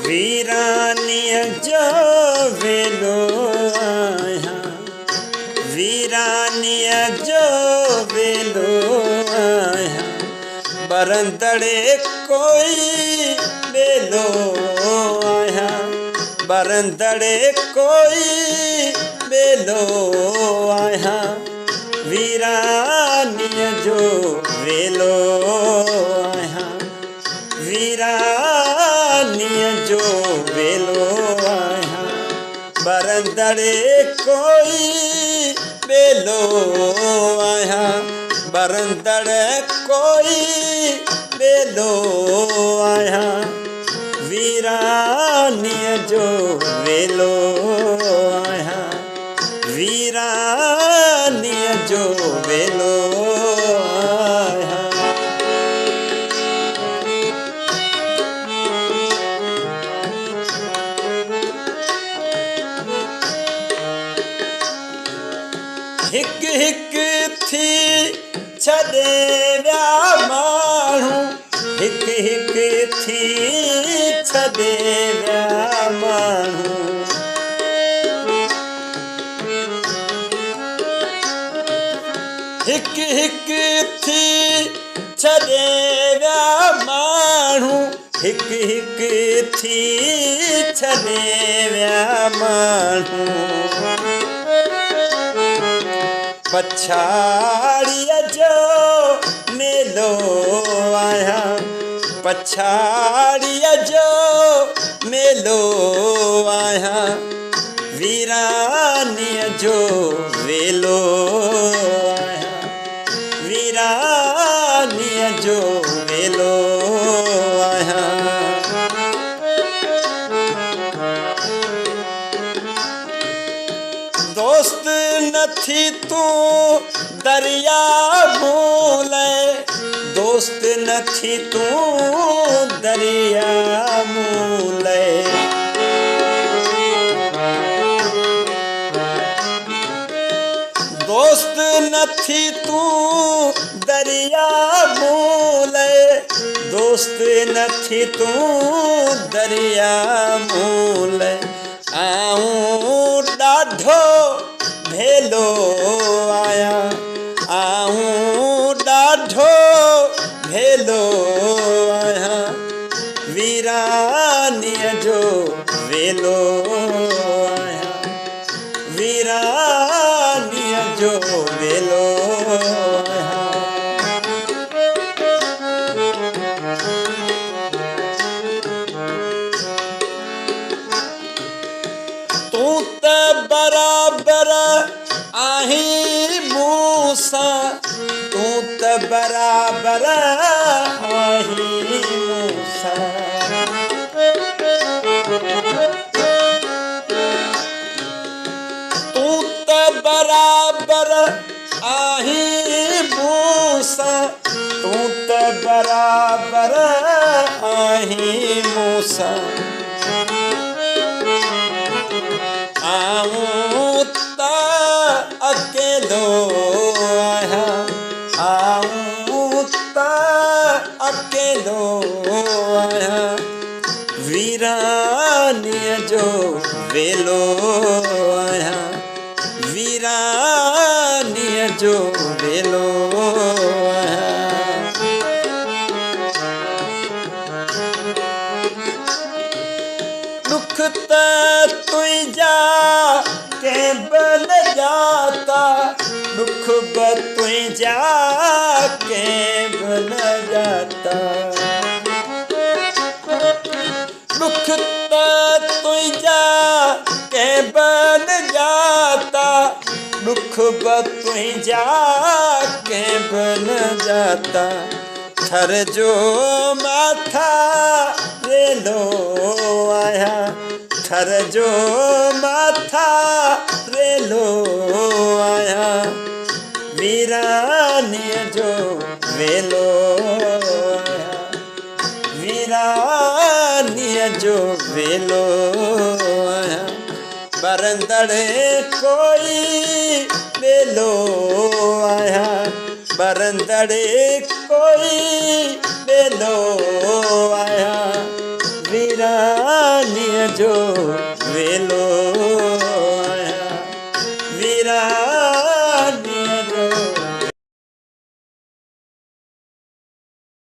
वीरानीअ जो वेलो आहियां, वीरानीअ जो वेलो आहियां, बरंदड़े कोई बेलो आहियां, बरंदड़े कोई बेलो आहियां, वीरानीअ जो वेलो आहियां, वीरानीअ जो वेलो आहियां, बरंदड़े कोई बेलो आहियां, बरंदड़ कोई बेलो आहियां, वीरानीअ जो वेलो आहियां, वीरानीअ जो वेलो आहियां। हिक हिक थी छॾे विया माण्हू, हिक हिक थी छॾे विया माण्हू, हिक हिक थी छॾे विया माण्हू, हिक हिक थी छॾे विया माण्हू, पछाड़ीअ जो मेलो आहियां, पछाड़ीअ जो मेलो आहियां, वीरानीअ जो वेलो आहियां, वीरानीअ जो वेलो आहियां। दोस्त नथी तूं दरिया मूले, दोस्त नथी तूं दरिया मूले, दोस्त नथी तूं दरिया मूले, दोस्त नथी तूं दरिया मूले, आऊं ॾाढो भेलो आहियां, आऊं ॾाढो भेलो आहियां, वीरानीअ जो वेलो आहियां, वीरानीअ जो वेलो आहियां। तूं त बराबर आहीं मूं सां, तूं त बराबर आहीं मूं सां, तूं त बराबर आहीं मूं सां, तूं त बराबर आहीं मूं सां, आऊं त अकेलो आहियां, आऊं त अकेलो आहियां, वीरानीअ जो वेलो आहियां, वीरानीअ जो वेलो आहियां। दुख त तुंहिंजा कंहिं बि न जाता, दुख बि तुंहिंजा कंहिं बि न जाता, दुख त तुंहिंजा कंहिं बि न जाता, दुख बि तुंहिंजा कंहिं बि न जाता, थर जो माथा रेलो आहियां, थर जो माथा रेलो आहियां, वीरानीअ जो वेलो आहियां, वीरानीअ जो वेलो आहियां, बरंदड़े कोई बेलो आहियां, बरंदड़े कोई बेलो आहियां, वीरा जो वेलो आया वीरा